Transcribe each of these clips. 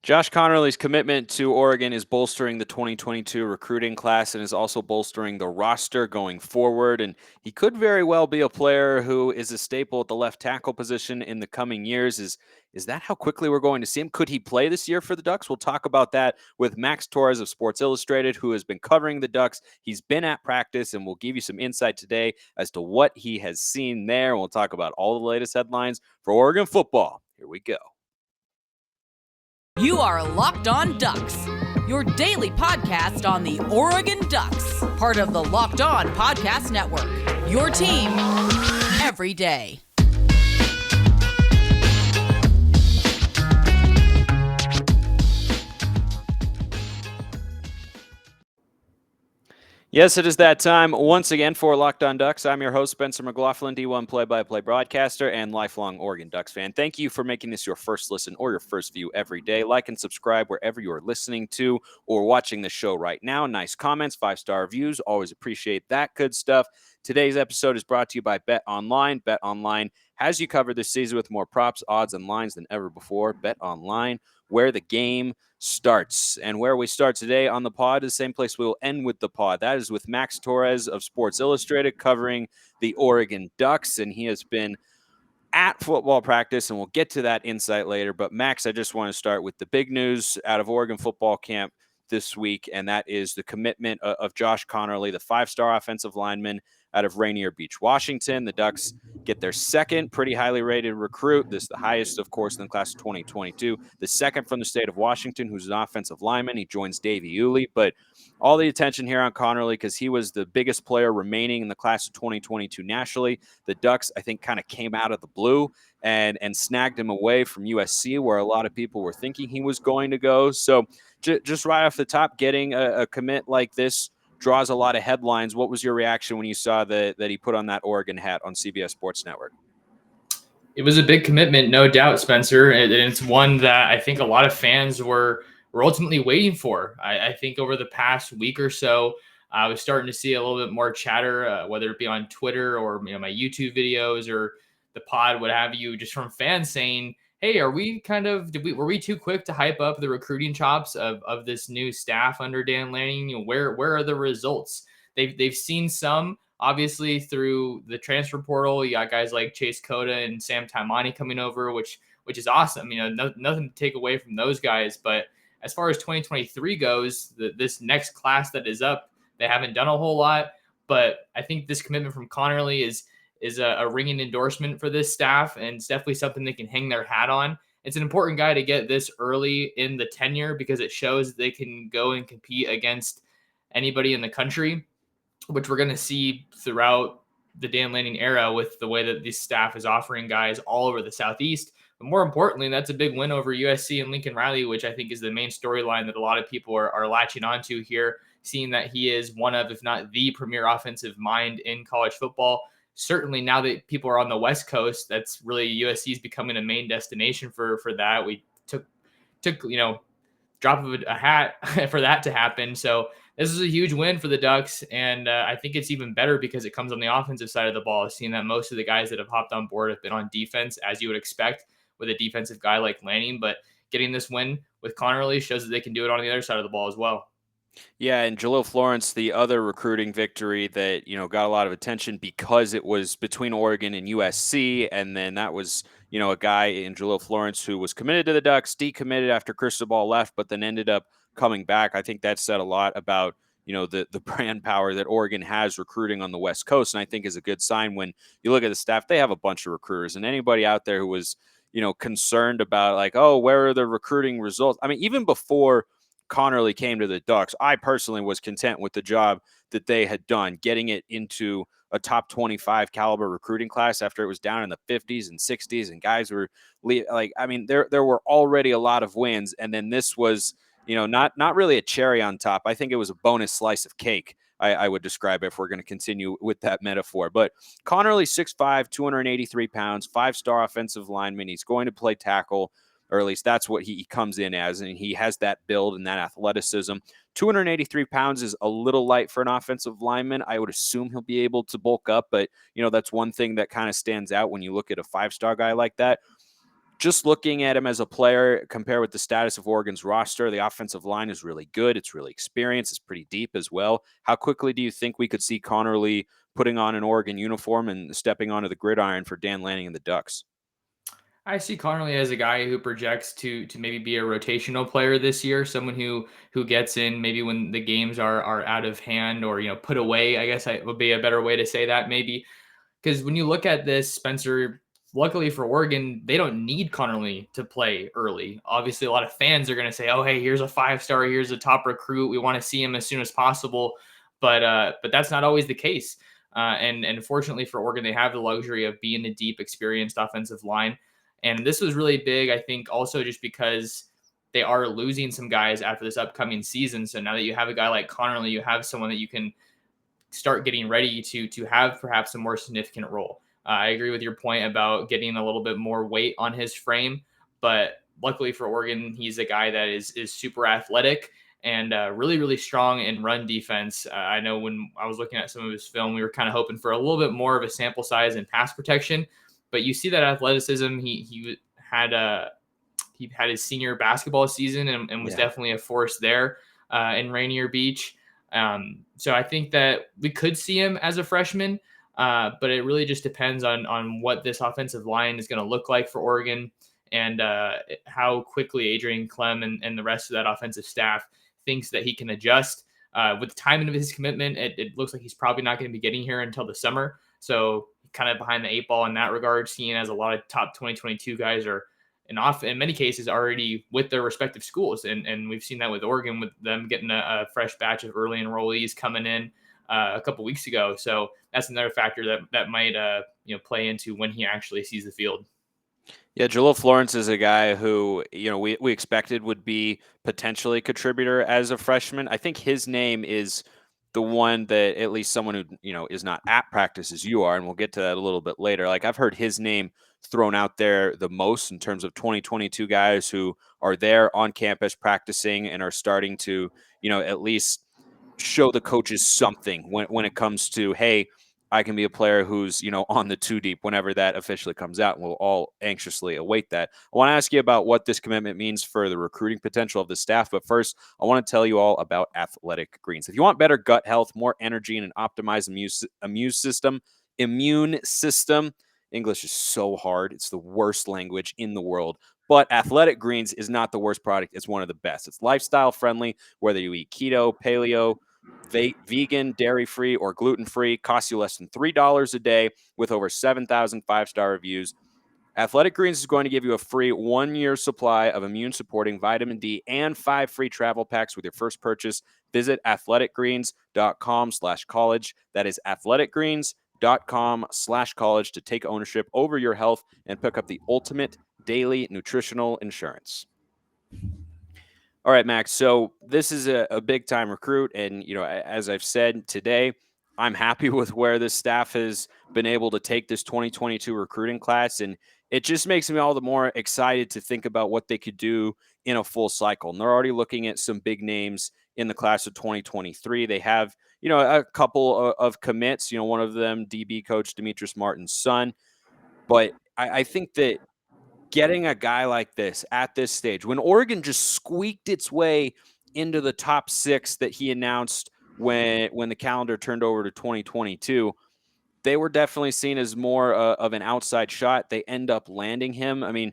Josh Connerly's commitment to Oregon is bolstering the 2022 recruiting class and is also bolstering the roster going forward. And he could very well be a player who is a staple at the left tackle position in the coming years. Is that how quickly we're going to see him? Could he play this year for the Ducks? We'll talk about that with Max Torres of Sports Illustrated, who has been covering the Ducks. He's been at practice, and we'll give you some insight today as to what he has seen there. We'll talk about all the latest headlines for Oregon football. Here we go. You are Locked On Ducks, your daily podcast on the Oregon Ducks, part of the Locked On Podcast Network, your team every day. Yes, it is that time once again for Locked On Ducks. I'm your host, Spencer McLaughlin, D1 play-by-play broadcaster and lifelong Oregon Ducks fan. Thank you for making this your first listen or your first view every day. Like and subscribe wherever you are listening to or watching the show right now. Nice comments, 5-star reviews. Always appreciate that good stuff. Today's episode is brought to you by Bet Online. Bet Online has you covered this season with more props, odds, and lines than ever before. Bet Online, where the game starts. And where we start today on the pod is the same place we will end with the pod. That is with Max Torres of Sports Illustrated covering the Oregon Ducks. And he has been at football practice, and we'll get to that insight later. But Max, I just want to start with the big news out of Oregon football camp this week, and that is the commitment of Josh Connerly, the 5-star offensive lineman out of Rainier Beach, Washington. The Ducks get their second pretty highly rated recruit. This is the highest, of course, in the class of 2022. The second from the state of Washington, who's an offensive lineman. He joins Davey Uli. But all the attention here on Connerly because he was the biggest player remaining in the class of 2022 nationally. The Ducks, I think, kind of came out of the blue and snagged him away from USC, where a lot of people were thinking he was going to go. So just right off the top, getting a commit like this draws a lot of headlines. What was your reaction when you saw that he put on that Oregon hat on CBS Sports Network? It was a big commitment, no doubt, Spencer. And it's one that I think a lot of fans were ultimately waiting for. I think over the past week or so, I was starting to see a little bit more chatter, whether it be on Twitter or my YouTube videos or the pod, what have you, just from fans saying, hey, were we too quick to hype up the recruiting chops of this new staff under Dan Lanning? Where are the results? They've seen some, obviously, through the transfer portal. You got guys like Chase Cota and Sam Taimani coming over, which is awesome. Nothing to take away from those guys. But as far as 2023 goes, this next class that is up, they haven't done a whole lot. But I think this commitment from Conerly is a ringing endorsement for this staff, and it's definitely something they can hang their hat on. It's an important guy to get this early in the tenure because it shows they can go and compete against anybody in the country, which we're going to see throughout the Dan Lanning era with the way that this staff is offering guys all over the Southeast. But more importantly, that's a big win over USC and Lincoln Riley, which I think is the main storyline that a lot of people are latching onto here, seeing that he is one of, if not the premier offensive mind in college football. Certainly now that people are on the West Coast, that's really USC is becoming a main destination for that. We took drop of a hat for that to happen. So this is a huge win for the Ducks, and I think it's even better because it comes on the offensive side of the ball, seeing that most of the guys that have hopped on board have been on defense, as you would expect with a defensive guy like Lanning. But getting this win with Conerly shows that they can do it on the other side of the ball as well. Yeah, and Jalil Florence, the other recruiting victory that, got a lot of attention because it was between Oregon and USC, and then that was, a guy in Jalil Florence who was committed to the Ducks, decommitted after Cristobal left, but then ended up coming back. I think that said a lot about, the brand power that Oregon has recruiting on the West Coast, and I think is a good sign when you look at the staff. They have a bunch of recruiters, and anybody out there who was, concerned about like, oh, where are the recruiting results? I mean, even before Conerly came to the Ducks, I personally was content with the job that they had done, getting it into a top 25 caliber recruiting class after it was down in the 50s and 60s, and guys were like, I mean, there were already a lot of wins, and then this was, not really a cherry on top. I think it was a bonus slice of cake. I would describe it if we're going to continue with that metaphor. But Conerly, 6'5", 283 pounds, 5-star offensive lineman. He's going to play tackle, or at least that's what he comes in as, and he has that build and that athleticism. 283 pounds is a little light for an offensive lineman. I would assume he'll be able to bulk up, but, that's one thing that kind of stands out when you look at a 5-star guy like that. just looking at him as a player, compare with the status of Oregon's roster, the offensive line is really good. It's really experienced. It's pretty deep as well. How quickly do you think we could see Conerly putting on an Oregon uniform and stepping onto the gridiron for Dan Lanning and the Ducks? I see Conerly as a guy who projects to maybe be a rotational player this year, someone who gets in maybe when the games are out of hand, or put away. I guess would be a better way to say that, maybe. Because when you look at this, Spencer, luckily for Oregon, they don't need Conerly to play early. Obviously, a lot of fans are going to say, "Oh, hey, here's a 5-star, here's a top recruit. We want to see him as soon as possible." But that's not always the case. And fortunately for Oregon, they have the luxury of being a deep, experienced offensive line. And this was really big, I think, also just because they are losing some guys after this upcoming season. So now that you have a guy like Conerly, you have someone that you can start getting ready to have perhaps a more significant role. I agree with your point about getting a little bit more weight on his frame, but luckily for Oregon, he's a guy that is super athletic and really strong in run defense. I know when I was looking at some of his film, we were kind of hoping for a little bit more of a sample size in pass protection, but you see that athleticism. He had his senior basketball season and was definitely a force there in Rainier Beach. So I think that we could see him as a freshman, but it really just depends on what this offensive line is going to look like for Oregon, and how quickly Adrian Clem and the rest of that offensive staff thinks that he can adjust. With the timing of his commitment, it looks like he's probably not going to be getting here until the summer. So kind of behind the 8 ball in that regard, seeing as a lot of top 2022 guys are in many cases already with their respective schools. And we've seen that with Oregon, with them getting a fresh batch of early enrollees coming in a couple weeks ago. So that's another factor that might play into when he actually sees the field. Yeah, Jalil Florence is a guy who, we expected would be potentially a contributor as a freshman. I think his name is the one that at least someone who, is not at practice as you are, and we'll get to that a little bit later. Like, I've heard his name thrown out there the most in terms of 2022 guys who are there on campus practicing and are starting to, at least show the coaches something when it comes to, hey, I can be a player who's, on the 2 deep whenever that officially comes out. And we'll all anxiously await that. I want to ask you about what this commitment means for the recruiting potential of the staff. But first, I want to tell you all about Athletic Greens. If you want better gut health, more energy, and an optimized immune system, English is so hard. It's the worst language in the world. But Athletic Greens is not the worst product. It's one of the best. It's lifestyle friendly, whether you eat keto, paleo, vegan, dairy-free, or gluten-free. Costs you less than $3 a day with over 7,000 5-star reviews. Athletic Greens is going to give you a free 1-year supply of immune-supporting vitamin D and 5 free travel packs with your first purchase. Visit athleticgreens.com/college. That is athleticgreens.com/college to take ownership over your health and pick up the ultimate daily nutritional insurance. All right, Max. So this is a big time recruit. And, as I've said today, I'm happy with where this staff has been able to take this 2022 recruiting class. And it just makes me all the more excited to think about what they could do in a full cycle. And they're already looking at some big names in the class of 2023. They have, a couple of commits, one of them, DB coach Demetrius Martin's son. But I think that getting a guy like this at this stage, when Oregon just squeaked its way into the top 6 that he announced when the calendar turned over to 2022, they were definitely seen as more of an outside shot. They end up landing him. I mean,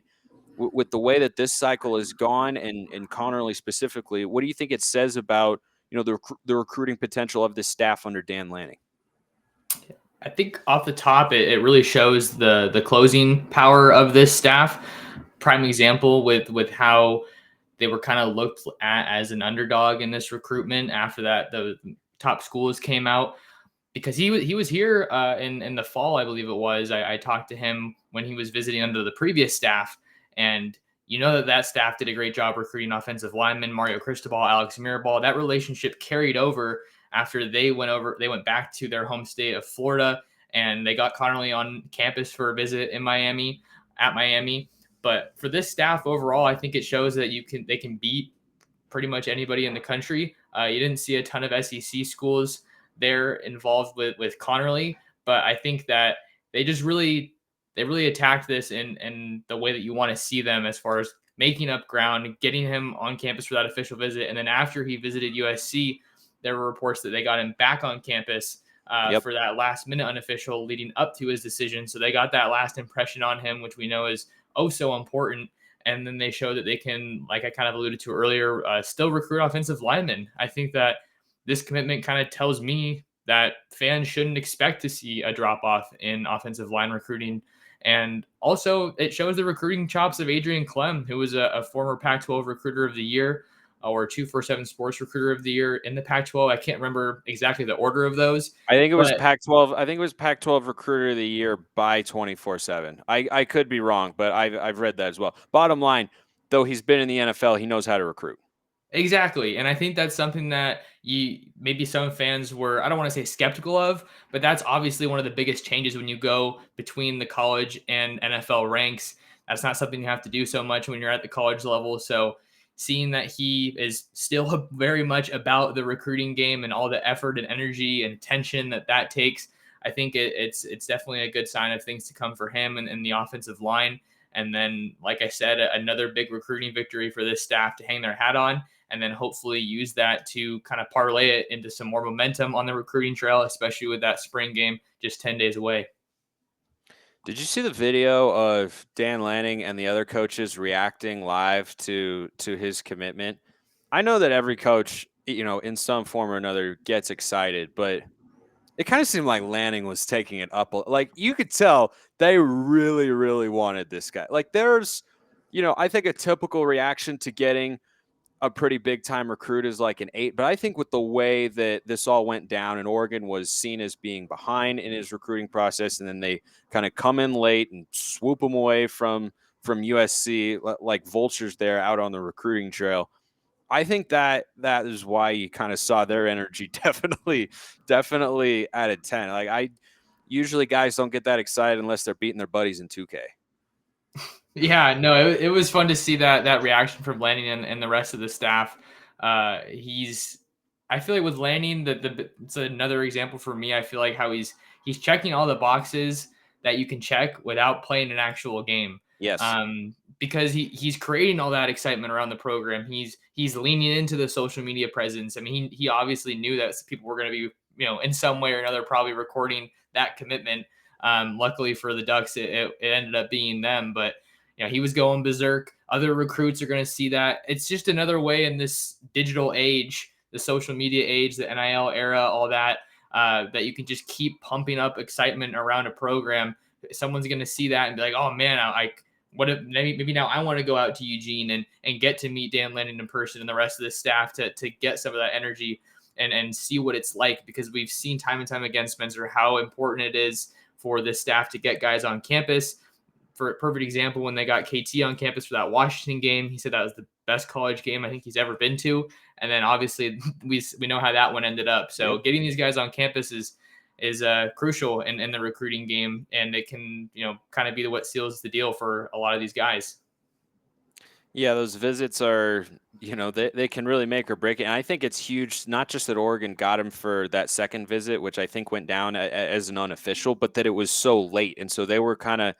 with the way that this cycle has gone, and Conerly specifically, what do you think it says about the recruiting potential of this staff under Dan Lanning? I think off the top, it really shows the closing power of this staff. Prime example with how they were kind of looked at as an underdog in this recruitment after that the top schools came out, because he was here in the fall, I believe it was. I talked to him when he was visiting under the previous staff, and that staff did a great job recruiting offensive linemen, Mario Cristobal, Alex Mirabal. That relationship carried over after they went back to their home state of Florida, and they got Conerly on campus for a visit at Miami. But for this staff overall, I think it shows that they can beat pretty much anybody in the country. You didn't see a ton of SEC schools there involved with Conerly, but I think that they just really they really attacked this in the way that you want to see them, as far as making up ground, getting him on campus for that official visit. And then after he visited USC, there were reports that they got him back on campus for that last minute unofficial leading up to his decision. So they got that last impression on him, which we know is oh so important. And then they show that they can, like I kind of alluded to earlier, still recruit offensive linemen. I think that this commitment kind of tells me that fans shouldn't expect to see a drop off in offensive line recruiting. And also, it shows the recruiting chops of Adrian Clem, who was a former Pac-12 Recruiter of the Year or 247 Sports Recruiter of the Year in the Pac-12. I can't remember exactly the order of those. I think it was Pac-12. I think it was Pac-12 Recruiter of the Year by 24/7. I could be wrong, but I've read that as well. Bottom line, though, he's been in the NFL. He knows how to recruit. Exactly. And I think that's something that maybe some fans were, I don't want to say skeptical of, but that's obviously one of the biggest changes when you go between the college and NFL ranks. That's not something you have to do so much when you're at the college level. So seeing that he is still very much about the recruiting game and all the effort and energy and attention that takes, I think it's definitely a good sign of things to come for him and the offensive line. And then, like I said, another big recruiting victory for this staff to hang their hat on, and then hopefully use that to kind of parlay it into some more momentum on the recruiting trail, especially with that spring game just 10 days away. Did you see the video of Dan Lanning and the other coaches reacting live to his commitment? I know that every coach, in some form or another gets excited, but it kind of seemed like Lanning was taking it up. Like, you could tell they really, really wanted this guy. Like, there's, I think a typical reaction to getting a pretty big time recruit is like an 8. But I think with the way that this all went down, and Oregon was seen as being behind in his recruiting process, and then they kind of come in late and swoop him away from USC like vultures there out on the recruiting trail. I think that is why you kind of saw their energy definitely at a 10. Like, usually guys don't get that excited unless they're beating their buddies in 2K. Yeah, no, it was fun to see that reaction from Lanning and the rest of the staff. I feel like with Lanning, it's another example for me. I feel like how he's checking all the boxes that you can check without playing an actual game. Yes. Because he's creating all that excitement around the program. He's leaning into the social media presence. I mean, he obviously knew that people were going to be, in some way or another, probably recording that commitment. Luckily for the Ducks, it ended up being them, but he was going berserk. Other recruits are going to see that. It's just another way in this digital age, the social media age, the NIL era, all that, that you can just keep pumping up excitement around a program. Someone's going to see that and be like, oh man, what if maybe now I want to go out to Eugene and get to meet Dan Lanning in person and the rest of the staff to get some of that energy and see what it's like, because we've seen time and time again, Spencer, how important it is for this staff to get guys on campus. For a perfect example, when they got KT on campus for that Washington game, he said that was the best college game I think he's ever been to. And then obviously we know how that one ended up. So getting these guys on campus is crucial in the recruiting game, and it can kind of be what seals the deal for a lot of these guys. Yeah, those visits are, they can really make or break it. And I think it's huge, not just that Oregon got him for that second visit, which I think went down as an unofficial, but that it was so late. And so they were kind of,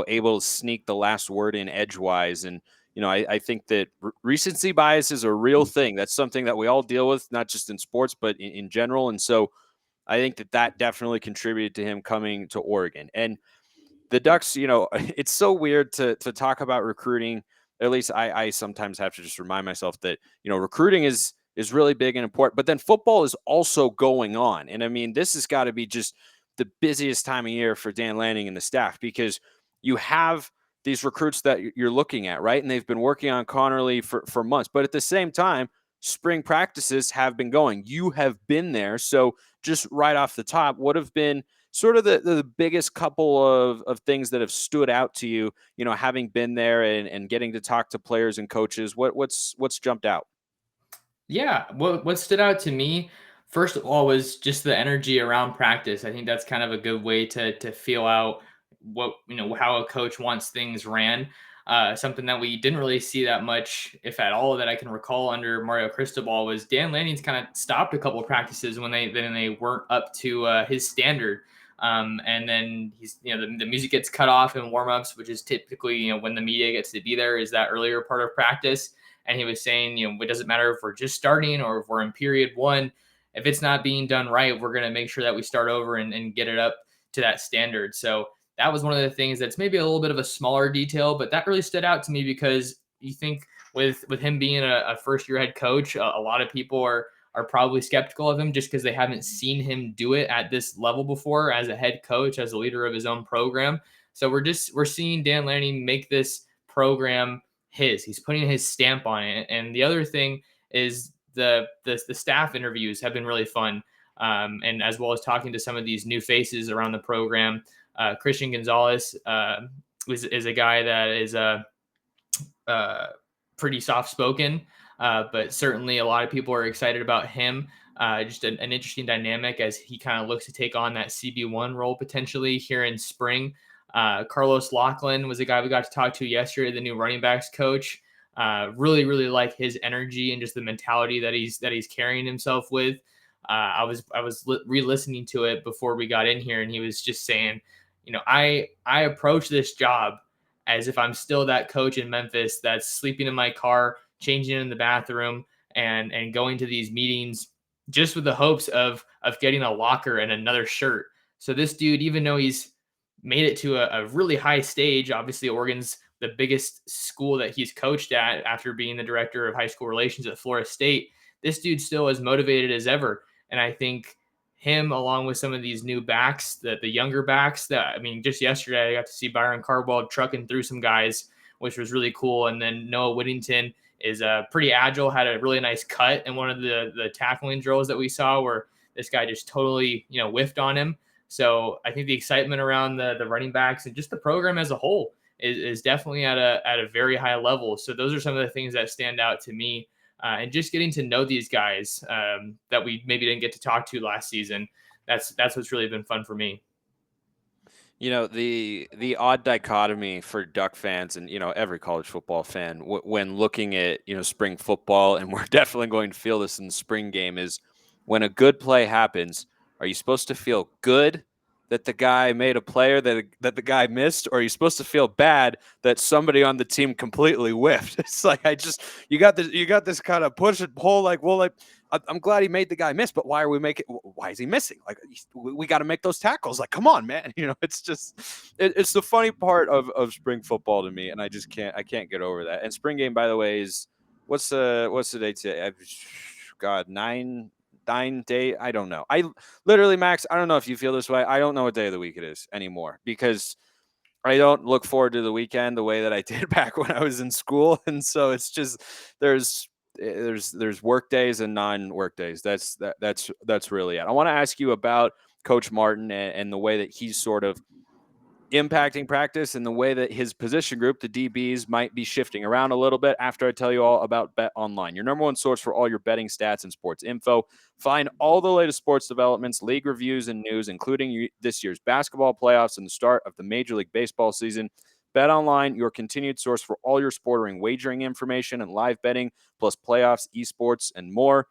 able to sneak the last word in edgewise. And, I think that recency bias is a real thing. That's something that we all deal with, not just in sports, but in general. And so I think that definitely contributed to him coming to Oregon. And the Ducks, it's so weird to talk about recruiting. At least I sometimes have to just remind myself that, recruiting is really big and important, but then football is also going on. And I mean, this has got to be just the busiest time of year for Dan Lanning and the staff, because you have these recruits that you're looking at, right? And they've been working on Conerly for months, but at the same time, spring practices have been going. You have been there. So just right off the top, what have been sort of the biggest couple of things that have stood out to you, having been there and getting to talk to players and coaches? What's jumped out? Yeah, what stood out to me, first of all, was just the energy around practice. I think that's kind of a good way to feel out what, how a coach wants things ran. Something that we didn't really see that much, if at all, that I can recall under Mario Cristobal, was Dan Lanning's kind of stopped a couple of practices when they weren't up to his standard. And then the music gets cut off in warmups, which is typically, when the media gets to be there, is that earlier part of practice. And he was saying, it doesn't matter if we're just starting or if we're in period one. If it's not being done right, we're going to make sure that we start over and get it up to that standard. So that was one of the things that's maybe a little bit of a smaller detail, but that really stood out to me because you think with him being a first year head coach, a lot of people are probably skeptical of him just because they haven't seen him do it at this level before as a head coach, as a leader of his own program. So we're seeing Dan Lanning make this program his. He's putting his stamp on it. And the other thing is the staff interviews have been really fun. And as well as talking to some of these new faces around the program. Christian Gonzalez is a guy that is pretty soft-spoken, but certainly a lot of people are excited about him. Just an interesting dynamic as he kind of looks to take on that CB1 role potentially here in spring. Carlos Lachlan was a guy we got to talk to yesterday, the new running backs coach. Really, really like his energy and just the mentality that he's carrying himself with. I was re-listening to it before we got in here, and he was just saying, I approach this job as if I'm still that coach in Memphis that's sleeping in my car, changing in the bathroom, and going to these meetings just with the hopes of getting a locker and another shirt. So this dude, even though he's made it to a really high stage, obviously Oregon's the biggest school that he's coached at after being the director of high school relations at Florida State, this dude still as motivated as ever. And I think him, along with some of these new backs, the younger backs, just yesterday I got to see Byron Carball trucking through some guys, which was really cool. And then Noah Whittington is pretty agile, had a really nice cut in one of the tackling drills that we saw where this guy just totally, whiffed on him. So I think the excitement around the running backs and just the program as a whole is definitely at a very high level. So those are some of the things that stand out to me. And just getting to know these guys that we maybe didn't get to talk to last season. That's what's really been fun for me. The odd dichotomy for Duck fans and, every college football fan when looking at, spring football, and we're definitely going to feel this in the spring game, is when a good play happens, are you supposed to feel good that the guy made a player that the guy missed, or are you supposed to feel bad that somebody on the team completely whiffed? It's like you got this kind of push and pull. I'm glad he made the guy miss, but why is he missing? We got to make those tackles. Come on, man. It's just it's the funny part of spring football to me, and I can't get over that. And spring game, by the way, is what's the date today? God, 9 day. I don't know. I literally, Max, I don't know if you feel this way. I don't know what day of the week it is anymore because I don't look forward to the weekend the way that I did back when I was in school. And so it's just, there's work days and non-work days. That's really it. I want to ask you about Coach Martin and the way that he's sort of impacting practice and the way that his position group, the DBs, might be shifting around a little bit after I tell you all about Bet Online, your number one source for all your betting stats and sports info. Find all the latest sports developments, league reviews, and news, including this year's basketball playoffs and the start of the Major League Baseball season. Bet Online, your continued source for all your sporting wagering information and live betting, plus playoffs, esports, and more.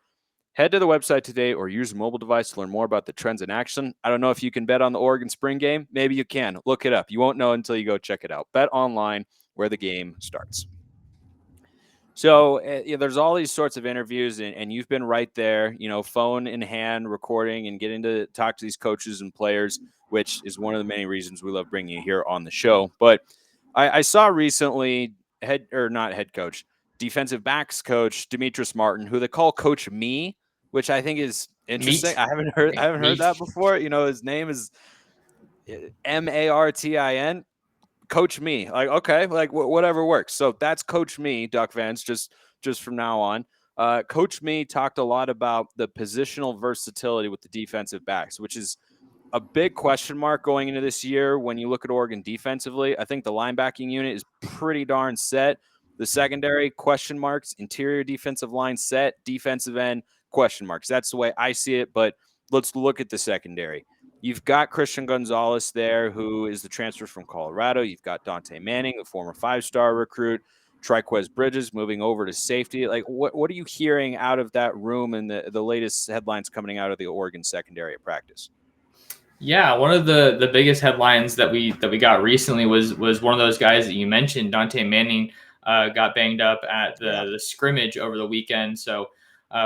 Head to the website today or use a mobile device to learn more about the trends in action. I don't know if you can bet on the Oregon spring game. Maybe you can. Look it up. You won't know until you go check it out. Bet Online, where the game starts. So there's all these sorts of interviews, and you've been right there, phone in hand, recording and getting to talk to these coaches and players, which is one of the many reasons we love bringing you here on the show. But I saw recently defensive backs coach Demetrius Martin, who they call Coach Me, which I think is interesting. Meat. I haven't heard that before. His name is Martin. Coach Me. Okay, whatever works. So that's Coach Me, Duck fans, just from now on. Coach Me talked a lot about the positional versatility with the defensive backs, which is a big question mark going into this year when you look at Oregon defensively. I think the linebacking unit is pretty darn set. The secondary, question marks. Interior defensive line set. Defensive end, question marks. That's the way I see it, but let's look at the secondary. You've got Christian Gonzalez there, who is the transfer from Colorado. You've got Dante Manning, the former 5-star recruit. Triquez Bridges moving over to safety. What are you hearing out of that room and the latest headlines coming out of the Oregon secondary at practice? Yeah, one of the biggest headlines that we got recently was one of those guys that you mentioned, Dante Manning, got banged up at Yeah, the scrimmage over the weekend. So,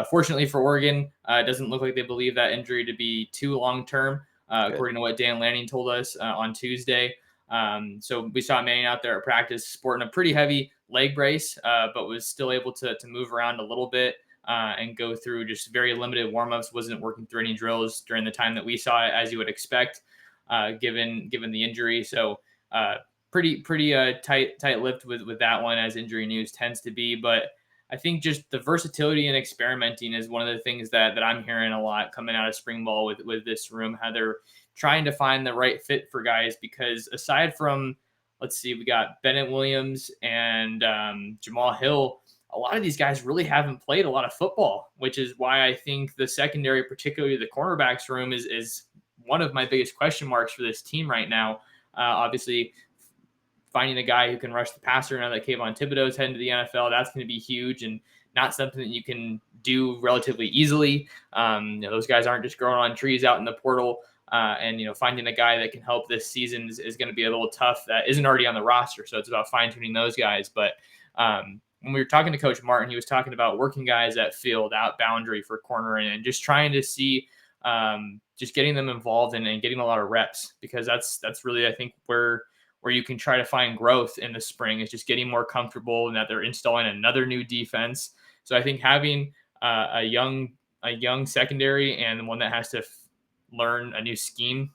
fortunately for Oregon, it doesn't look like they believe that injury to be too long term, good. according to what Dan Lanning told us on Tuesday. So we saw Manning out there at practice sporting a pretty heavy leg brace, but was still able to move around a little bit and go through just very limited warmups. Wasn't working through any drills during the time that we saw it, as you would expect, given the injury. So pretty tight lipped with that one, as injury news tends to be. But I think just the versatility and experimenting is one of the things that I'm hearing a lot coming out of spring ball with this room. How they're trying to find the right fit for guys, because aside from, let's see, we got Bennett Williams and Jamal Hill, a lot of these guys really haven't played a lot of football, which is why I think the secondary, particularly the cornerbacks room, is one of my biggest question marks for this team right now. Obviously, finding a guy who can rush the passer now that Kayvon Thibodeau's heading to the NFL, that's going to be huge and not something that you can do relatively easily. Those guys aren't just growing on trees out in the portal. And finding a guy that can help this season is going to be a little tough. That isn't already on the roster, so it's about fine tuning those guys. But when we were talking to Coach Martin, he was talking about working guys that field out boundary for corner and just trying to see, just getting them involved and getting a lot of reps, because that's really, I think, where you can try to find growth in the spring, is just getting more comfortable and that they're installing another new defense. So I think having a young secondary and one that has to learn a new scheme,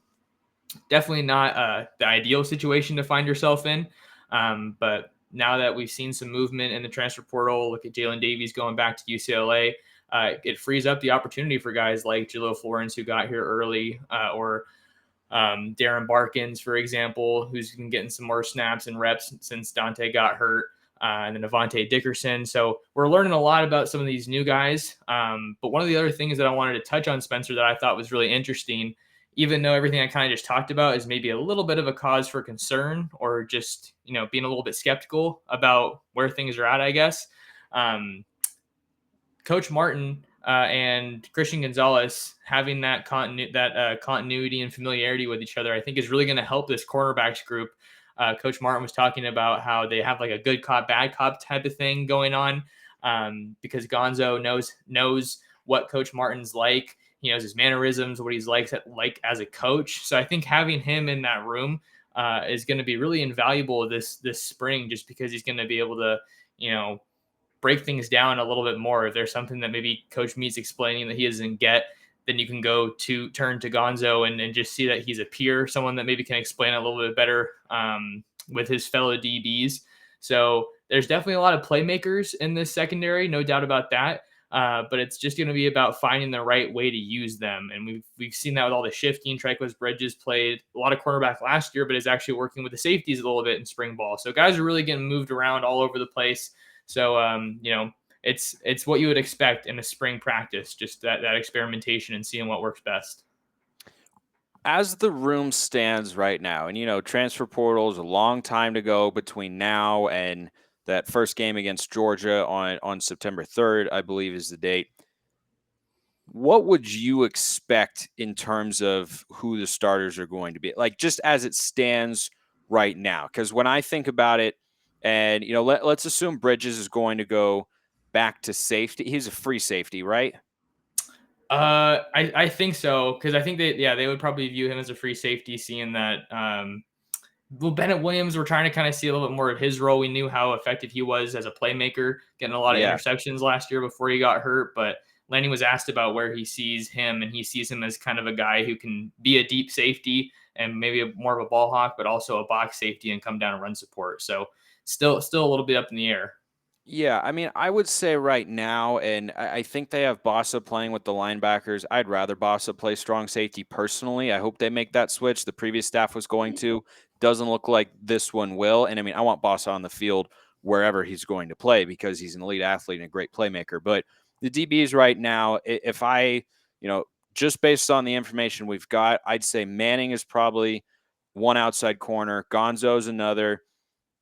definitely not the ideal situation to find yourself in. But now that we've seen some movement in the transfer portal, look at Jalen Davies going back to UCLA, it frees up the opportunity for guys like Jalil Florence, who got here early, or Darren Barkins, for example, who's been getting some more snaps and reps since Dante got hurt, and then Avante Dickerson. So we're learning a lot about some of these new guys. But one of the other things that I wanted to touch on, Spencer, that I thought was really interesting, even though everything I kind of just talked about is maybe a little bit of a cause for concern, or just, being a little bit skeptical about where things are at, I guess. Coach Martin and Christian Gonzalez having that continuity and familiarity with each other, I think, is really going to help this cornerbacks group. Coach Martin was talking about how they have like a good cop, bad cop type of thing going on, because Gonzo knows what Coach Martin's like. He knows his mannerisms, what he's like as a coach. So I think having him in that room is going to be really invaluable this spring, just because he's going to be able to, break things down a little bit more. If there's something that maybe Coach Mead's explaining that he doesn't get, then you can turn to Gonzo and just see that he's a peer, someone that maybe can explain it a little bit better with his fellow DBs. So there's definitely a lot of playmakers in this secondary, no doubt about that. But it's just going to be about finding the right way to use them. And we've seen that with all the shifting. Tre'Quez Bridges played a lot of cornerback last year, but is actually working with the safeties a little bit in spring ball. So guys are really getting moved around all over the place. So, it's what you would expect in a spring practice, just that experimentation and seeing what works best. As the room stands right now, and transfer portal is a long time to go between now and that first game against Georgia on September 3rd, I believe is the date. What would you expect in terms of who the starters are going to be, like just as it stands right now? Because when I think about it, and let's assume Bridges is going to go back to safety. He's a free safety, right? I think so, because I think they would probably view him as a free safety, seeing that Bennett Williams, we're trying to kind of see a little bit more of his role. We knew how effective he was as a playmaker, getting a lot of Yeah. interceptions last year before he got hurt. But Lanning was asked about where he sees him, and he sees him as kind of a guy who can be a deep safety and maybe more of a ball hawk, but also a box safety and come down and run support. So still a little bit up in the air. Yeah, I mean, I would say right now, and I think they have Bossa playing with the linebackers. I'd rather Bossa play strong safety personally. I hope they make that switch. The previous staff was going to. Doesn't look like this one will. And I mean, I want Bossa on the field wherever he's going to play because he's an elite athlete and a great playmaker. But the DBs right now, if I, just based on the information we've got, I'd say Manning is probably one outside corner, Gonzo's another.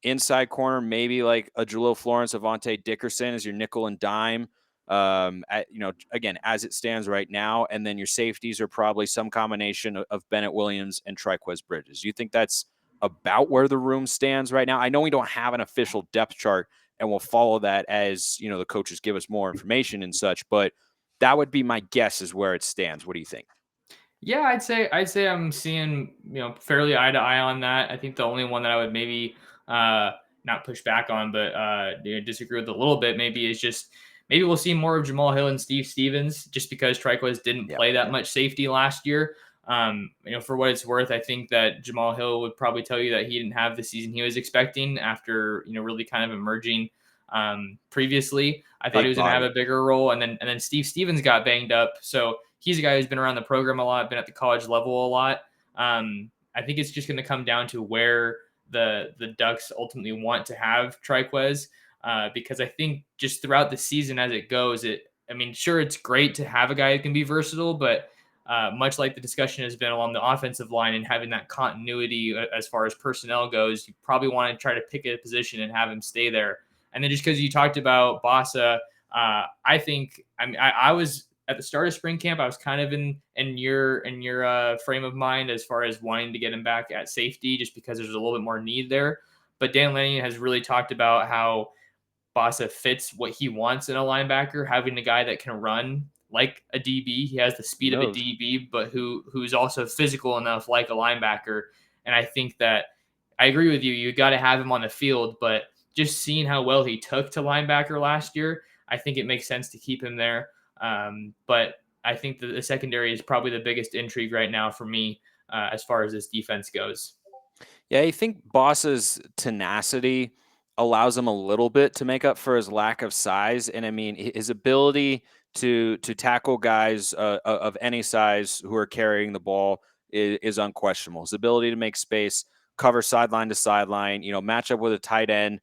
Inside corner, maybe like a Jalil Florence, Avante Dickerson is your nickel and dime. Again, as it stands right now, and then your safeties are probably some combination of Bennett Williams and Triquez Bridges. You think that's about where the room stands right now? I know we don't have an official depth chart, and we'll follow that as the coaches give us more information and such, but that would be my guess is where it stands. What do you think? Yeah, I'd say I'm seeing fairly eye to eye on that. I think the only one that I would maybe not push back on, but disagree with a little bit maybe is just maybe we'll see more of Jamal Hill and Steve Stevens just because Triquez didn't play that much safety last year. For what it's worth, I think that Jamal Hill would probably tell you that he didn't have the season he was expecting after really kind of emerging previously. I thought he was going to have a bigger role, and then Steve Stevens got banged up, so he's a guy who's been around the program a lot, been at the college level a lot. I think it's just going to come down to where the Ducks ultimately want to have Triquez, because I think just throughout the season as it goes, sure, it's great to have a guy who can be versatile, but much like the discussion has been along the offensive line and having that continuity as far as personnel goes, you probably want to try to pick a position and have him stay there. And then just because you talked about Bossa, I was at the start of spring camp, I was kind of in your frame of mind as far as wanting to get him back at safety, just because there's a little bit more need there. But Dan Lanning has really talked about how Bossa fits what he wants in a linebacker, having a guy that can run like a DB. He has the speed of a DB, but who's also physical enough like a linebacker. And I think that I agree with you. You got to have him on the field, but just seeing how well he took to linebacker last year, I think it makes sense to keep him there. But I think the secondary is probably the biggest intrigue right now for me as far as this defense goes. Yeah, I think Boss's tenacity allows him a little bit to make up for his lack of size, and I mean his ability to tackle guys of any size who are carrying the ball is unquestionable. His ability to make space, cover sideline to sideline, match up with a tight end.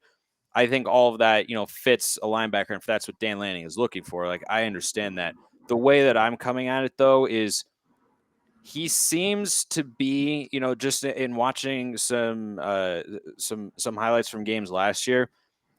I think all of that, fits a linebacker, and if that's what Dan Lanning is looking for, like I understand that. The way that I'm coming at it though is he seems to be, just in watching some highlights from games last year,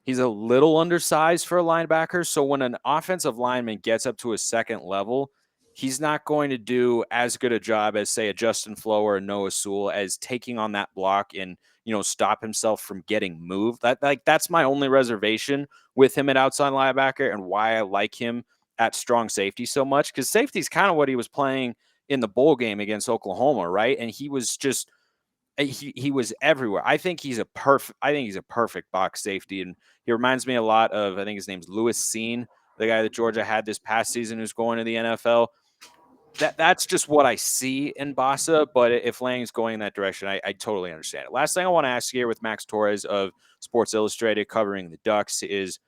he's a little undersized for a linebacker. So when an offensive lineman gets up to a second level, he's not going to do as good a job as, say, a Justin Flo or a Noah Sewell as taking on that block and stop himself from getting moved. That's my only reservation with him at outside linebacker and why I like him at strong safety so much, because safety is kind of what he was playing in the bowl game against Oklahoma, right? And he was just he was everywhere. I think he's a perfect box safety, and he reminds me a lot of, I think his name's Lewis Seen, the guy that Georgia had this past season who's going to the NFL. That's just what I see in Bossa, but if Lang's going in that direction, I totally understand it. Last thing I want to ask here with Max Torres of Sports Illustrated covering the Ducks is,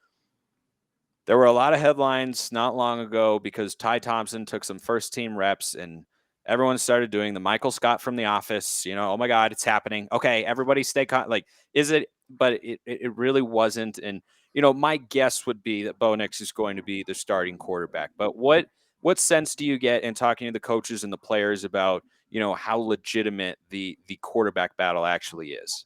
there were a lot of headlines not long ago because Ty Thompson took some first team reps and everyone started doing the Michael Scott from The Office, oh my God, it's happening. Okay, everybody stay is it? But it really wasn't. And, my guess would be that Bo Nix is going to be the starting quarterback. But what sense do you get in talking to the coaches and the players about, how legitimate the quarterback battle actually is?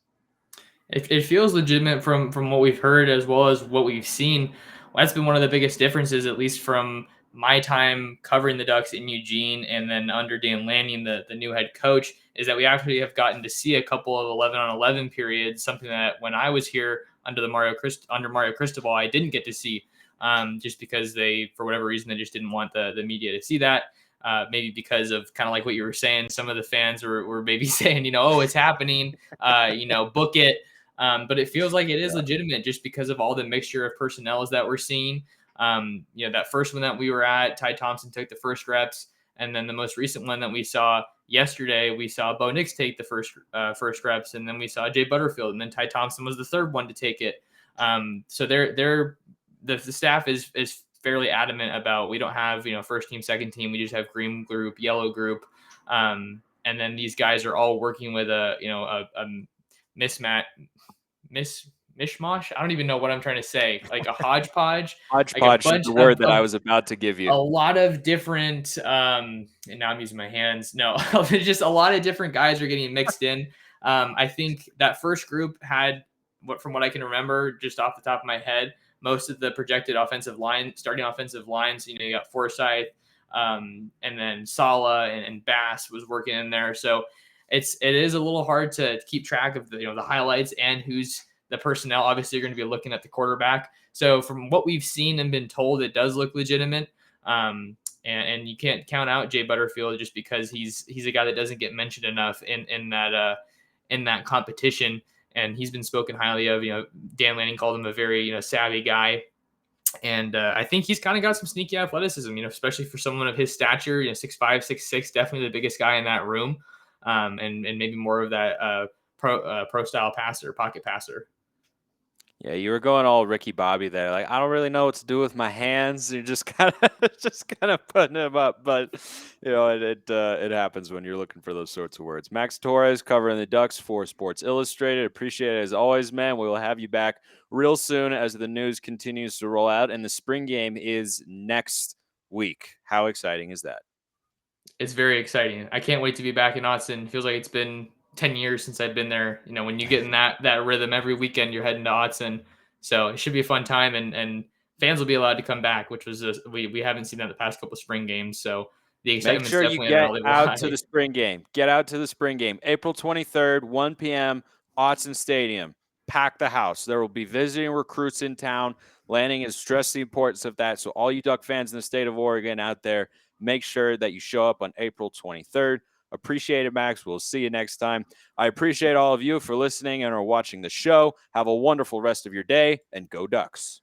It feels legitimate from what we've heard as well as what we've seen. Well, that's been one of the biggest differences, at least from my time covering the Ducks in Eugene and then under Dan Lanning, the new head coach, is that we actually have gotten to see a couple of 11-on-11 periods, something that when I was here under Mario Cristobal, I didn't get to see, just because they, for whatever reason, they just didn't want the media to see that. Maybe because of kind of like what you were saying, some of the fans were maybe saying, oh, it's happening, book it. But it feels like it is legitimate just because of all the mixture of personnel that we're seeing. That first one that we were at, Ty Thompson took the first reps. And then the most recent one that we saw yesterday, we saw Bo Nix take the first reps. And then we saw Jay Butterfield. And then Ty Thompson was the third one to take it. So the staff is fairly adamant about, we don't have, first team, second team. We just have green group, yellow group. And then these guys are all working with a mishmash. I don't even know what I'm trying to say. Like a hodgepodge. Hodgepodge is the word that I was about to give you. A lot of different, and now I'm using my hands. No, just a lot of different guys are getting mixed in. I think that first group had, from what I can remember, just off the top of my head, most of the projected starting offensive lines. You got Forsythe, and then Sala and Bass was working in there. So it is a little hard to keep track of the highlights and who's the personnel. Obviously, you're going to be looking at the quarterback. So from what we've seen and been told, it does look legitimate. And you can't count out Jay Butterfield just because he's a guy that doesn't get mentioned enough in that competition. And he's been spoken highly of. Dan Lanning called him a very savvy guy. And I think he's kind of got some sneaky athleticism, especially for someone of his stature, 6'5", 6'6", definitely the biggest guy in that room. And maybe more of that pro style passer, pocket passer. Yeah, you were going all Ricky Bobby there. Like, I don't really know what to do with my hands. You're just kind of putting him up, but it happens when you're looking for those sorts of words. Max Torres covering the Ducks for Sports Illustrated. Appreciate it as always, man. We will have you back real soon as the news continues to roll out, and the spring game is next week. How exciting is that? It's very exciting. I can't wait to be back in Autzen. Feels like it's been 10 years since I've been there. When you get in that rhythm every weekend, you're heading to Autzen. So it should be a fun time, and fans will be allowed to come back, which was we haven't seen that the past couple of spring games. So the excitement's Make sure you definitely get really out high. to the spring game. Get out to the spring game. April 23rd, 1 p.m., Autzen Stadium. Pack the house. There will be visiting recruits in town. Lanning has stressed the importance of that. So all you Duck fans in the state of Oregon out there, make sure that you show up on April 23rd. Appreciate it, Max. We'll see you next time. I appreciate all of you for listening and are watching the show. Have a wonderful rest of your day, and go Ducks.